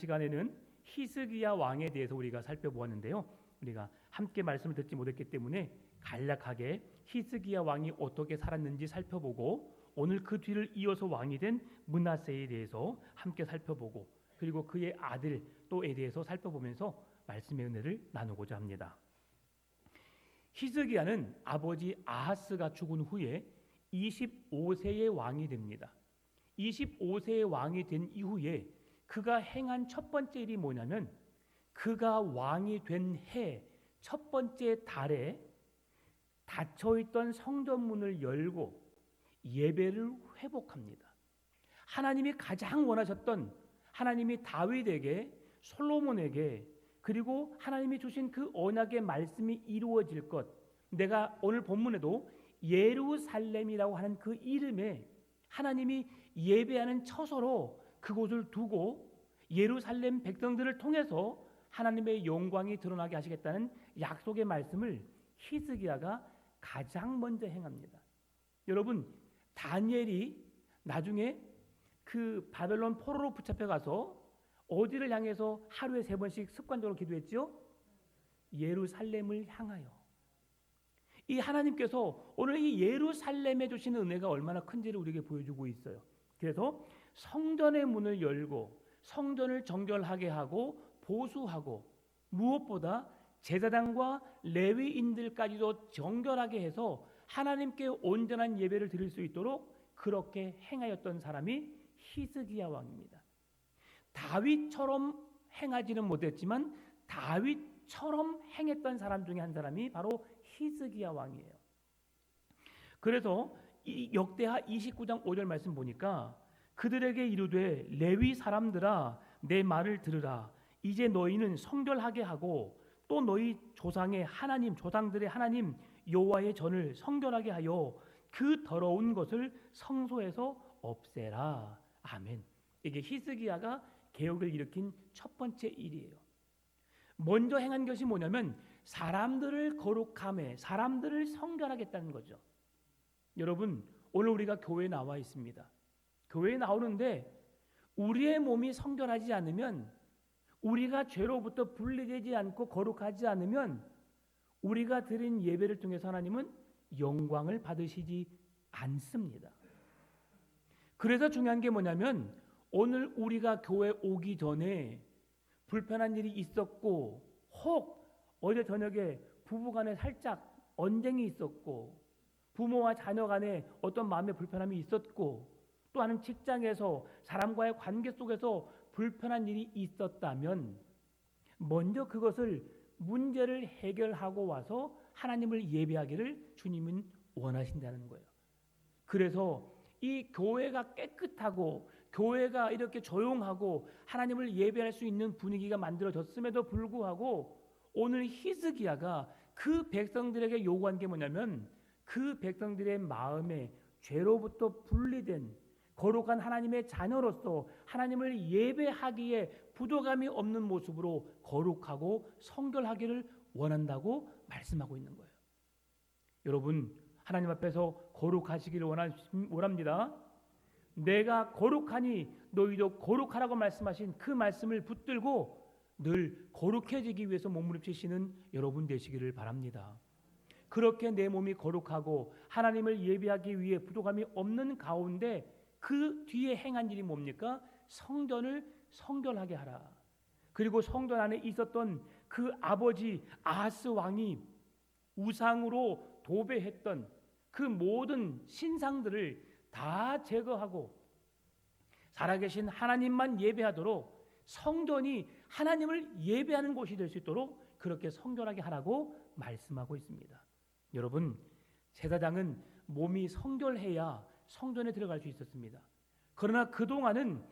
시간에는 히스기야 왕에 대해서 우리가 살펴보았는데요. 우리가 함께 말씀을 듣지 못했기 때문에 간략하게 히스기야 왕이 어떻게 살았는지 살펴보고 오늘 그 뒤를 이어서 왕이 된 므낫세에 대해서 함께 살펴보고 그리고 그의 아들 또에 대해서 살펴보면서 말씀의 은혜를 나누고자 합니다. 히스기야는 아버지 아하스가 죽은 후에 25세의 왕이 됩니다. 25세의 왕이 된 이후에 그가 행한 첫 번째 일이 뭐냐면 그가 왕이 된 해 첫 번째 달에 닫혀있던 성전문을 열고 예배를 회복합니다. 하나님이 가장 원하셨던 하나님이 다윗에게 솔로몬에게 그리고 하나님이 주신 그 언약의 말씀이 이루어질 것, 내가 오늘 본문에도 예루살렘이라고 하는 그 이름에 하나님이 예배하는 처소로 그곳을 두고 예루살렘 백성들을 통해서 하나님의 영광이 드러나게 하시겠다는 약속의 말씀을 히스기야가 가장 먼저 행합니다. 여러분, 다니엘이 나중에 그 바벨론 포로로 붙잡혀 가서 어디를 향해서 하루에 3번씩 습관적으로 기도했죠? 예루살렘을 향하여. 이 하나님께서 오늘 이 예루살렘에 주시는 은혜가 얼마나 큰지를 우리에게 보여주고 있어요. 그래서 성전의 문을 열고 성전을 정결하게 하고 보수하고 무엇보다 제사장과 레위인들까지도 정결하게 해서 하나님께 온전한 예배를 드릴 수 있도록 그렇게 행하였던 사람이 히스기야 왕입니다. 다윗처럼 행하지는 못했지만 다윗처럼 행했던 사람 중에 한 사람이 바로 히스기야 왕이에요. 그래서 이 역대하 29장 5절 말씀 보니까 그들에게 이르되 레위 사람들아 내 말을 들으라. 이제 너희는 성결하게 하고 또 너희 조상의 하나님 조상들의 하나님 여호와의 전을 성결하게 하여 그 더러운 것을 성소에서 없애라. 아멘. 이게 히스기야가 개혁을 일으킨 첫 번째 일이에요. 먼저 행한 것이 뭐냐면 사람들을 거룩함에 사람들을 성결하겠다는 거죠. 여러분, 오늘 우리가 교회에 나와 있습니다. 교회에 나오는데 우리의 몸이 성결하지 않으면 우리가 죄로부터 분리되지 않고 거룩하지 않으면 우리가 드린 예배를 통해서 하나님은 영광을 받으시지 않습니다. 그래서 중요한 게 뭐냐면 오늘 우리가 교회 오기 전에 불편한 일이 있었고 혹 어제 저녁에 부부간에 살짝 언쟁이 있었고 부모와 자녀 간에 어떤 마음의 불편함이 있었고 또 하는 직장에서 사람과의 관계 속에서 불편한 일이 있었다면 먼저 그것을 문제를 해결하고 와서 하나님을 예배하기를 주님은 원하신다는 거예요. 그래서 이 교회가 깨끗하고 교회가 이렇게 조용하고 하나님을 예배할 수 있는 분위기가 만들어졌음에도 불구하고 오늘 히스기야가 그 백성들에게 요구한 게 뭐냐면 그 백성들의 마음에 죄로부터 분리된 거룩한 하나님의 자녀로서 하나님을 예배하기에 부족함이 없는 모습으로 거룩하고 성결하기를 원한다고 말씀하고 있는 거예요. 여러분, 하나님 앞에서 거룩하시기를 원합니다. 내가 거룩하니 너희도 거룩하라고 말씀하신 그 말씀을 붙들고 늘 거룩해지기 위해서 몸부림치시는 여러분 되시기를 바랍니다. 그렇게 내 몸이 거룩하고 하나님을 예배하기 위해 부족함이 없는 가운데 그 뒤에 행한 일이 뭡니까? 성전을 성결하게 하라. 그리고 성전 안에 있었던 그 아버지 아하스 왕이 우상으로 도배했던 그 모든 신상들을 다 제거하고 살아계신 하나님만 예배하도록 성전이 하나님을 예배하는 곳이 될 수 있도록 그렇게 성결하게 하라고 말씀하고 있습니다. 여러분, 제사장은 몸이 성결해야 성전에 들어갈 수 있었습니다. 그러나 그동안은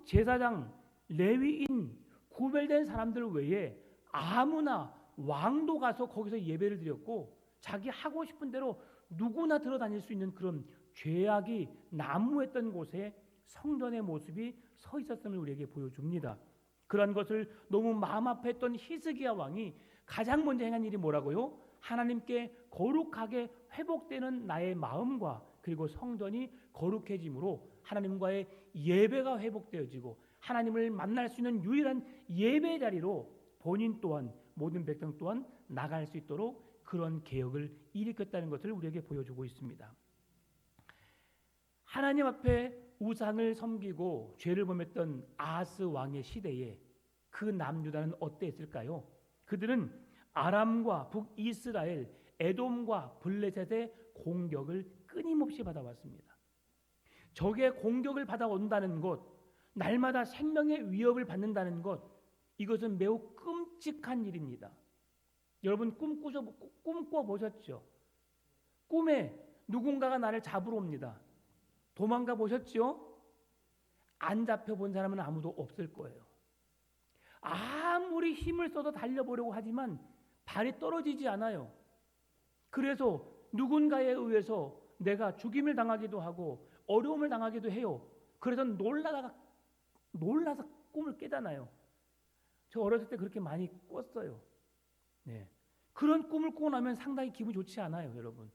제사장, 레위인, 구별된 사람들 외에 아무나 왕도 가서 거기서 예배를 드렸고 자기 하고 싶은 대로 누구나 들어다닐 수 있는 그런 죄악이 난무했던 곳에 성전의 모습이 서 있었음을 우리에게 보여줍니다. 그런 것을 너무 마음 아파했던 히스기야 왕이 가장 먼저 행한 일이 뭐라고요? 하나님께 거룩하게 회복되는 나의 마음과 그리고 성전이 거룩해짐으로 하나님과의 예배가 회복되어지고 하나님을 만날 수 있는 유일한 예배 자리로 본인 또한 모든 백성 또한 나갈 수 있도록 그런 개혁을 일으켰다는 것을 우리에게 보여주고 있습니다. 하나님 앞에 우상을 섬기고 죄를 범했던 아하스 왕의 시대에 그 남유다는 어땠을까요? 그들은 아람과 북이스라엘, 에돔과 블레셋의 공격을 끊임없이 받아왔습니다. 적의 공격을 받아온다는 것, 날마다 생명의 위협을 받는다는 것, 이것은 매우 끔찍한 일입니다. 여러분 꿈꿔보셨죠? 꿈에 누군가가 나를 잡으러 옵니다. 도망가 보셨죠? 안 잡혀본 사람은 아무도 없을 거예요. 아무리 힘을 써서 달려보려고 하지만 발이 떨어지지 않아요. 그래서 누군가에 의해서 내가 죽임을 당하기도 하고 어려움을 당하기도 해요. 그래서 놀라서 꿈을 깨잖아요. 저 어렸을 때 그렇게 많이 꿨어요. 네. 그런 꿈을 꾸고 나면 상당히 기분 좋지 않아요, 여러분.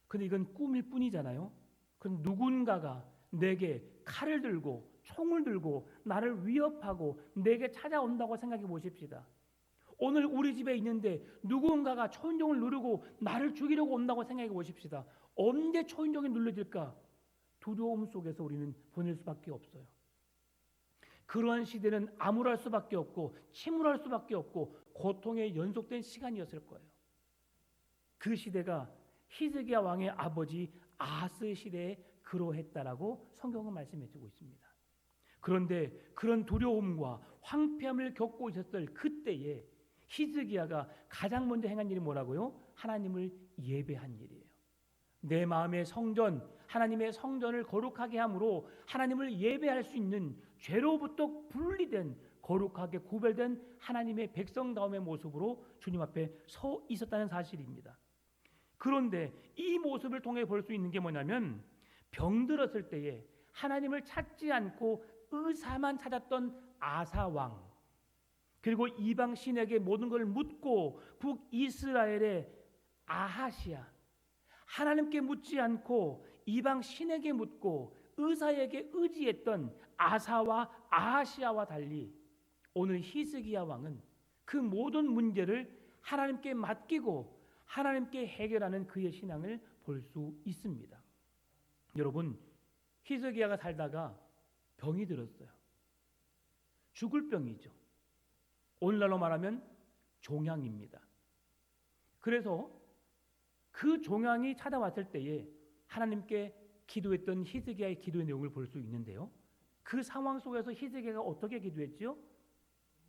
근데 이건 꿈일 뿐이잖아요. 그럼 누군가가 내게 칼을 들고 총을 들고 나를 위협하고 내게 찾아온다고 생각해 보십시다. 오늘 우리 집에 있는데 누군가가 초인종을 누르고 나를 죽이려고 온다고 생각해 보십시다. 언제 초인종이 눌러질까? 두려움 속에서 우리는 보낼 수밖에 없어요. 그러한 시대는 암울할 수밖에 없고 침울할 수밖에 없고 고통의 연속된 시간이었을 거예요. 그 시대가 히스기야 왕의 아버지 아하스 시대에 그러했다라고 성경은 말씀해주고 있습니다. 그런데 그런 두려움과 황폐함을 겪고 있었을 그때에 히스기야가 가장 먼저 행한 일이 뭐라고요? 하나님을 예배한 일이에요. 내 마음의 성전, 하나님의 성전을 거룩하게 함으로 하나님을 예배할 수 있는 죄로부터 분리된 거룩하게 구별된 하나님의 백성다움의 모습으로 주님 앞에 서 있었다는 사실입니다. 그런데 이 모습을 통해 볼 수 있는 게 뭐냐면 병들었을 때에 하나님을 찾지 않고 의사만 찾았던 아사 왕, 그리고 이방 신에게 모든 걸 묻고 북이스라엘의 아하시아, 하나님께 묻지 않고 이방 신에게 묻고 의사에게 의지했던 아사와 아하시아와 달리 오늘 히스기야 왕은 그 모든 문제를 하나님께 맡기고 하나님께 해결하는 그의 신앙을 볼 수 있습니다. 여러분, 히스기야가 살다가 병이 들었어요. 죽을 병이죠. 오늘날로 말하면 종양입니다. 그래서 그 종양이 찾아왔을 때에 하나님께 기도했던 히스기야의 기도의 내용을 볼 수 있는데요. 그 상황 속에서 히스기야가 어떻게 기도했지요?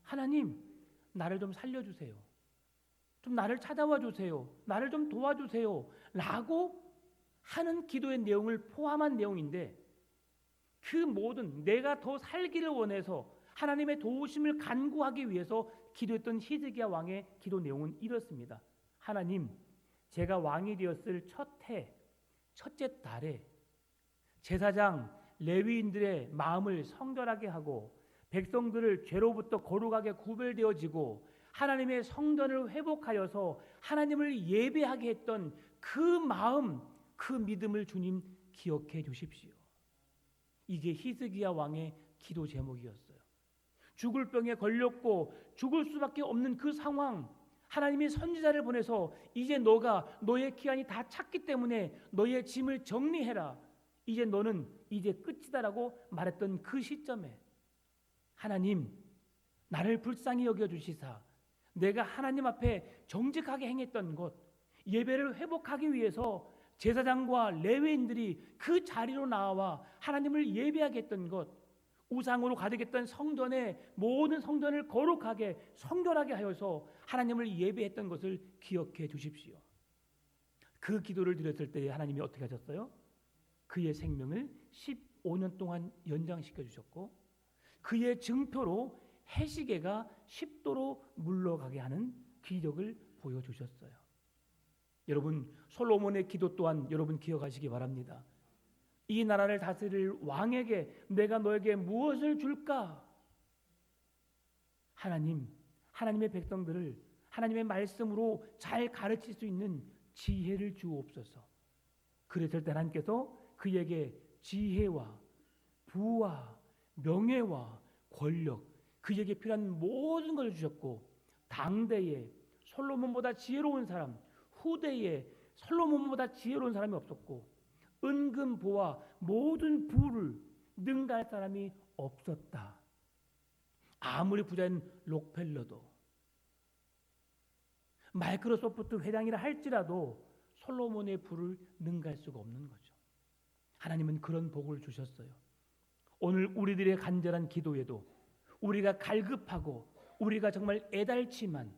하나님, 나를 좀 살려주세요. 좀 나를 찾아와 주세요. 나를 좀 도와주세요. 라고 하는 기도의 내용을 포함한 내용인데 그 모든 내가 더 살기를 원해서 하나님의 도우심을 간구하기 위해서 기도했던 히스기야 왕의 기도 내용은 이렇습니다. 하나님, 제가 왕이 되었을 첫 해, 첫째 달에 제사장 레위인들의 마음을 성결하게 하고 백성들을 죄로부터 거룩하게 구별되어지고 하나님의 성전을 회복하여서 하나님을 예배하게 했던 그 마음, 그 믿음을 주님 기억해 주십시오. 이게 히스기야 왕의 기도 제목이었어요. 죽을 병에 걸렸고 죽을 수밖에 없는 그 상황, 하나님이 선지자를 보내서 이제 너가 너의 기한이 다 찼기 때문에 너의 짐을 정리해라. 이제 너는 이제 끝이다라고 말했던 그 시점에 하나님, 나를 불쌍히 여겨주시사 내가 하나님 앞에 정직하게 행했던 것, 예배를 회복하기 위해서 제사장과 레위인들이 그 자리로 나와 하나님을 예배하게 했던 것, 우상으로 가득했던 성전의 모든 성전을 거룩하게 성결하게 하여서 하나님을 예배했던 것을 기억해 주십시오. 그 기도를 드렸을 때 하나님이 어떻게 하셨어요? 그의 생명을 15년 동안 연장시켜 주셨고 그의 증표로 해시계가 10도로 물러가게 하는 기적을 보여주셨어요. 여러분, 솔로몬의 기도 또한 여러분 기억하시기 바랍니다. 이 나라를 다스릴 왕에게 내가 너에게 무엇을 줄까? 하나님, 하나님의 백성들을 하나님의 말씀으로 잘 가르칠 수 있는 지혜를 주옵소서. 그랬을 때 하나님께서 그에게 지혜와 부와 명예와 권력, 그에게 필요한 모든 걸 주셨고 당대에 솔로몬보다 지혜로운 사람, 후대에 솔로몬보다 지혜로운 사람이 없었고 은금 보화 모든 부를 능가할 사람이 없었다. 아무리 부자인 록펠러도 마이크로소프트 회장이라 할지라도 솔로몬의 부를 능가할 수가 없는 거죠. 하나님은 그런 복을 주셨어요. 오늘 우리들의 간절한 기도에도 우리가 갈급하고 우리가 정말 애달치만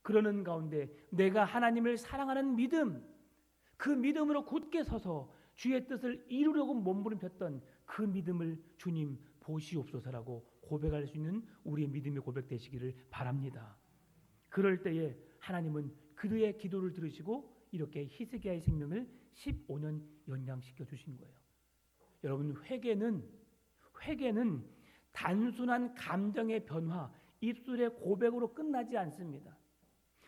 그러는 가운데 내가 하나님을 사랑하는 믿음, 그 믿음으로 굳게 서서 주의 뜻을 이루려고 몸부림쳤던 그 믿음을 주님 보시옵소서라고 고백할 수 있는 우리의 믿음의 고백 되시기를 바랍니다. 그럴 때에 하나님은 그의 기도를 들으시고 이렇게 히스기야의 생명을 15년 연장시켜 주신 거예요. 여러분, 회개는 단순한 감정의 변화, 입술의 고백으로 끝나지 않습니다.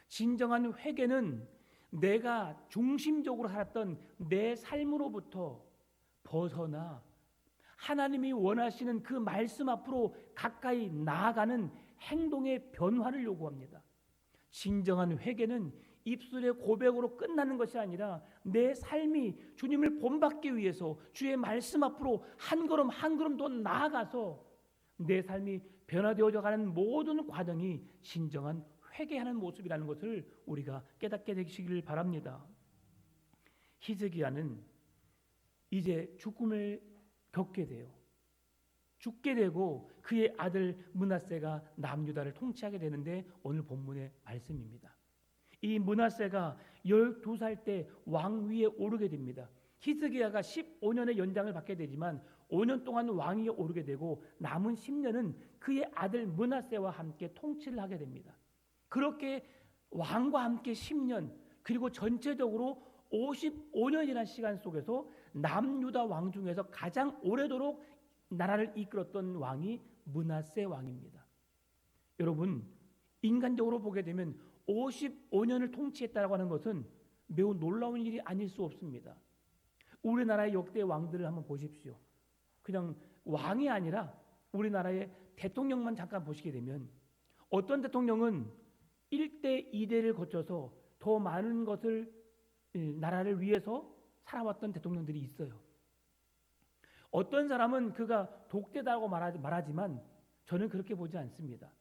진정한 회개는 내가 중심적으로 살았던 내 삶으로부터 벗어나 하나님이 원하시는 그 말씀 앞으로 가까이 나아가는 행동의 변화를 요구합니다. 진정한 회개는 입술의 고백으로 끝나는 것이 아니라 내 삶이 주님을 본받기 위해서 주의 말씀 앞으로 한 걸음 한 걸음 더 나아가서 내 삶이 변화되어져 가는 모든 과정이 진정한 회개하는 모습이라는 것을 우리가 깨닫게 되시기를 바랍니다. 히스기야는 이제 죽음을 겪게 돼요. 죽게 되고 그의 아들 므낫세가 남유다를 통치하게 되는데 오늘 본문의 말씀입니다. 이 므낫세가 12살 때 왕위에 오르게 됩니다. 히스기야가 15년의 연장을 받게 되지만 5년 동안 왕위에 오르게 되고 남은 10년은 그의 아들 므낫세와 함께 통치를 하게 됩니다. 그렇게 왕과 함께 10년 그리고 전체적으로 55년이라는 시간 속에서 남유다 왕 중에서 가장 오래도록 나라를 이끌었던 왕이 므낫세 왕입니다. 여러분, 인간적으로 보게 되면 55년을 통치했다고 하는 것은 매우 놀라운 일이 아닐 수 없습니다. 우리나라의 역대 왕들을 한번 보십시오. 그냥 왕이 아니라 우리나라의 대통령만 잠깐 보시게 되면 어떤 대통령은 1대 2대를 거쳐서 더 많은 것을 나라를 위해서 살아왔던 대통령들이 있어요. 어떤 사람은 그가 독재다라고 말하지만 저는 그렇게 보지 않습니다.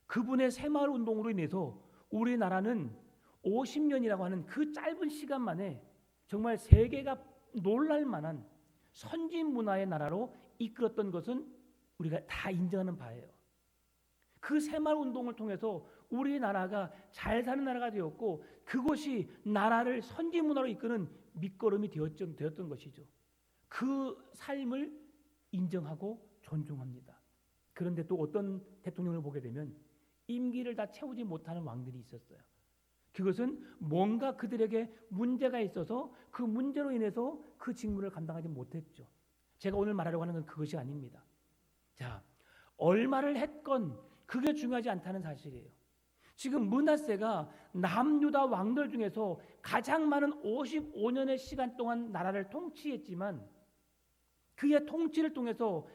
그분의 새마을 운동으로 인해서 우리나라는 50년이라고 하는 그 짧은 시간 만에 정말 세계가 놀랄 만한 선진 문화의 나라로 이끌었던 것은 우리가 다 인정하는 바예요. 그 새마을 운동을 통해서 우리나라가 잘 사는 나라가 되었고 그것이 나라를 선진 문화로 이끄는 밑거름이 되었던 것이죠. 그 삶을 인정하고 존중합니다. 그런데 또 어떤 대통령을 보게 되면 임기를 다 채우지 못하는 왕들이 있었어요. 그것은 뭔가 그들에게 문제가 있어서 그 문제로 인해서 그 직무를 감당하지 못했죠. 제가 오늘 말하려고 하는 건 그것이 아닙니다. 자, 얼마를 했건 그게 중요하지 않다는 사실이에요. 지금 므낫세가 남유다 왕들 중에서 가장 많은 55년의 시간 동안 나라를 통치했지만 그의 통치를 통해서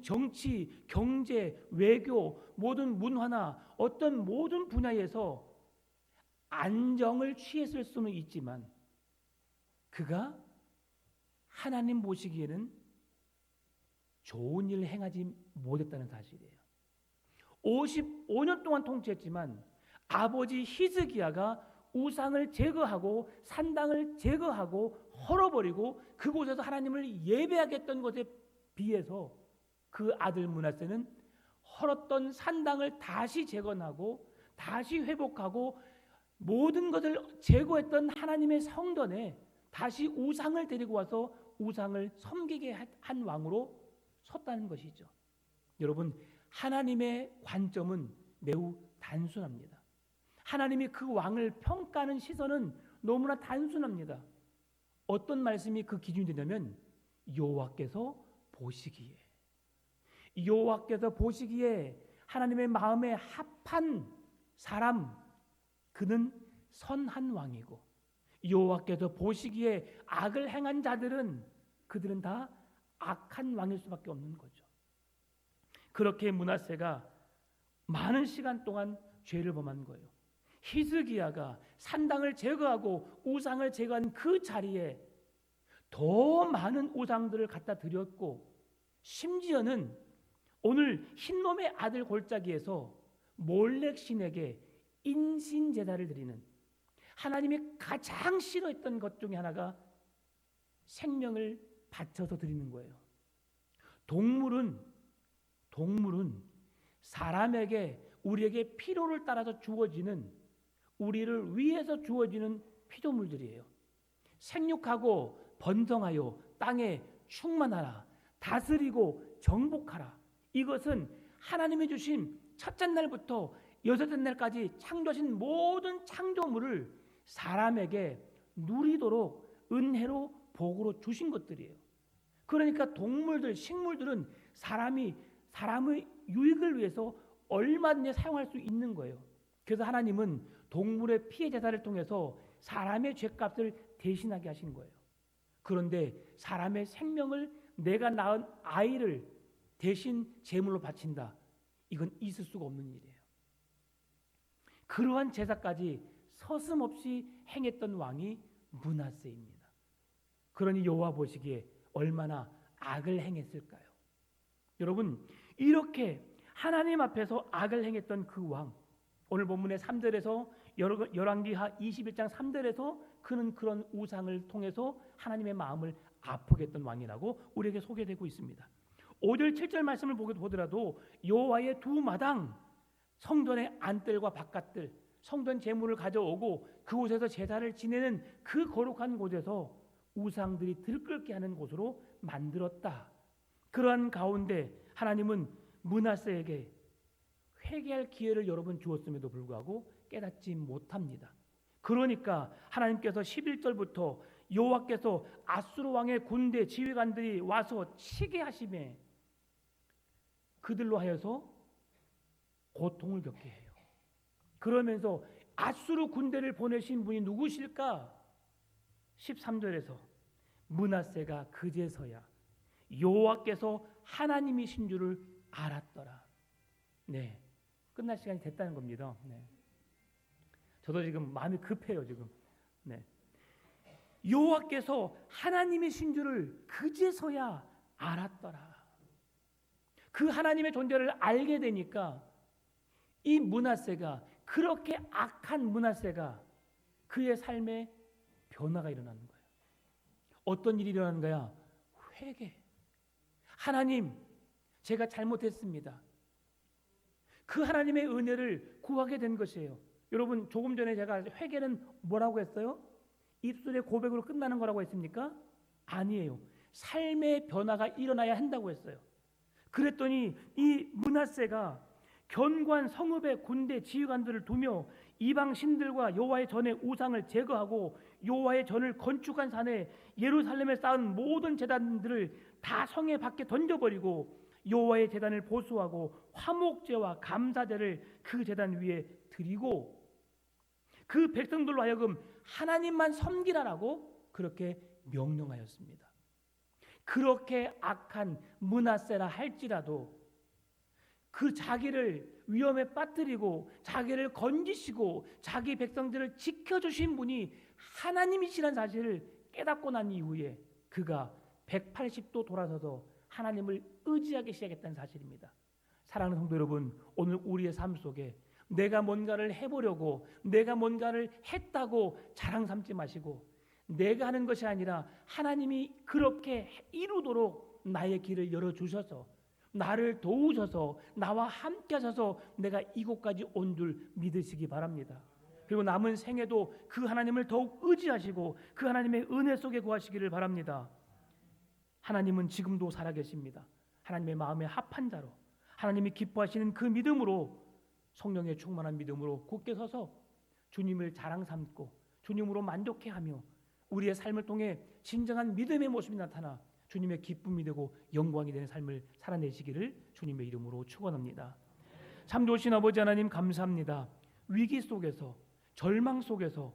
정치, 경제, 외교, 모든 문화나 어떤 모든 분야에서 안정을 취했을 수는 있지만 그가 하나님 보시기에는 좋은 일을 행하지 못했다는 사실이에요. 55년 동안 통치했지만 아버지 히스기야가 우상을 제거하고 산당을 제거하고 헐어버리고 그곳에서 하나님을 예배하겠다는 것에 비해서 그 아들 므낫세는 헐었던 산당을 다시 재건하고 다시 회복하고 모든 것을 제거했던 하나님의 성전에 다시 우상을 데리고 와서 우상을 섬기게 한 왕으로 섰다는 것이죠. 여러분, 하나님의 관점은 매우 단순합니다. 하나님이 그 왕을 평가하는 시선은 너무나 단순합니다. 어떤 말씀이 그 기준이 되냐면 여호와께서 보시기에 하나님의 마음에 합한 사람, 그는 선한 왕이고 여호와께서 보시기에 악을 행한 자들은 그들은 다 악한 왕일 수밖에 없는 거죠. 그렇게 므낫세가 많은 시간 동안 죄를 범한 거예요. 히스기야가 산당을 제거하고 우상을 제거한 그 자리에 더 많은 우상들을 갖다 드렸고, 심지어는 오늘 흰놈의 아들 골짜기에서 몰렉 신에게 인신 제사를 드리는, 하나님이 가장 싫어했던 것 중에 하나가 생명을 바쳐서 드리는 거예요. 동물은 사람에게, 우리에게 필요를 따라서 주어지는, 우리를 위해서 주어지는 피조물들이에요. 생육하고 번성하여 땅에 충만하라, 다스리고 정복하라. 이것은 하나님이 주신 첫째 날부터 여섯째 날까지 창조하신 모든 창조물을 사람에게 누리도록 은혜로 복으로 주신 것들이에요. 그러니까 동물들, 식물들은 사람의 유익을 위해서 얼마든지 사용할 수 있는 거예요. 그래서 하나님은 동물의 피해 제사를 통해서 사람의 죄값을 대신하게 하신 거예요. 그런데 사람의 생명을, 내가 낳은 아이를 대신 제물로 바친다, 이건 있을 수가 없는 일이에요. 그러한 제사까지 서슴없이 행했던 왕이 므낫세입니다. 그러니 여호와 보시기에 얼마나 악을 행했을까요? 여러분, 이렇게 하나님 앞에서 악을 행했던 그 왕, 오늘 본문의 3절에서 열왕기하 21장 3절에서 그는 그런 우상을 통해서 하나님의 마음을 아프게 했던 왕이라고 우리에게 소개되고 있습니다. 5절 7절 말씀을 보더라도 여호와의 두 마당, 성전의 안뜰과 바깥뜰, 성전 제물을 가져오고 그곳에서 제사를 지내는 그 거룩한 곳에서 우상들이 들끓게 하는 곳으로 만들었다. 그러한 가운데 하나님은 므낫세에게 회개할 기회를 여러 번 주었음에도 불구하고 깨닫지 못합니다. 그러니까 하나님께서 11절부터 여호와께서 아수르 왕의 군대 지휘관들이 와서 치게 하심에 그들로 하여서 고통을 겪게 해요. 그러면서 아수르 군대를 보내신 분이 누구실까? 13절에서 므낫세가 그제서야 여호와께서 하나님이신 줄을 알았더라. 네, 끝날 시간이 됐다는 겁니다. 네. 저도 지금 마음이 급해요 지금. 네. 여호와께서 하나님이신 줄을 그제서야 알았더라. 그 하나님의 존재를 알게 되니까 이 므낫세가, 그렇게 악한 므낫세가 그의 삶에 변화가 일어나는 거예요. 어떤 일이 일어나는 거야? 회개. 하나님, 제가 잘못했습니다. 그 하나님의 은혜를 구하게 된 것이에요. 여러분, 조금 전에 제가 회개는 뭐라고 했어요? 입술의 고백으로 끝나는 거라고 했습니까? 아니에요. 삶의 변화가 일어나야 한다고 했어요. 그랬더니 이 므낫세가 견고한 성읍의 군대 지휘관들을 두며 이방 신들과 여호와의 전의 우상을 제거하고 여호와의 전을 건축한 산에 예루살렘에 쌓은 모든 제단들을 다 성에 밖에 던져버리고 여호와의 제단을 보수하고 화목제와 감사제를 그 제단 위에 드리고 그 백성들로 하여금 하나님만 섬기라라고 그렇게 명령하였습니다. 그렇게 악한 므낫세라 할지라도 그 자기를 위험에 빠뜨리고 자기를 건지시고 자기 백성들을 지켜주신 분이 하나님이시라는 사실을 깨닫고 난 이후에 그가 180도 돌아서서 하나님을 의지하기 시작했다는 사실입니다. 사랑하는 성도 여러분, 오늘 우리의 삶 속에 내가 뭔가를 해보려고, 내가 뭔가를 했다고 자랑 삼지 마시고, 내가 하는 것이 아니라 하나님이 그렇게 이루도록 나의 길을 열어주셔서 나를 도우셔서 나와 함께 하셔서 내가 이곳까지 온 줄 믿으시기 바랍니다. 그리고 남은 생에도 그 하나님을 더욱 의지하시고 그 하나님의 은혜 속에 거하시기를 바랍니다. 하나님은 지금도 살아계십니다. 하나님의 마음에 합한 자로, 하나님이 기뻐하시는 그 믿음으로, 성령의 충만한 믿음으로 굳게 서서 주님을 자랑 삼고 주님으로 만족해하며 우리의 삶을 통해 진정한 믿음의 모습이 나타나 주님의 기쁨이 되고 영광이 되는 삶을 살아내시기를 주님의 이름으로 축원합니다. 참 좋으신 아버지 하나님, 감사합니다. 위기 속에서, 절망 속에서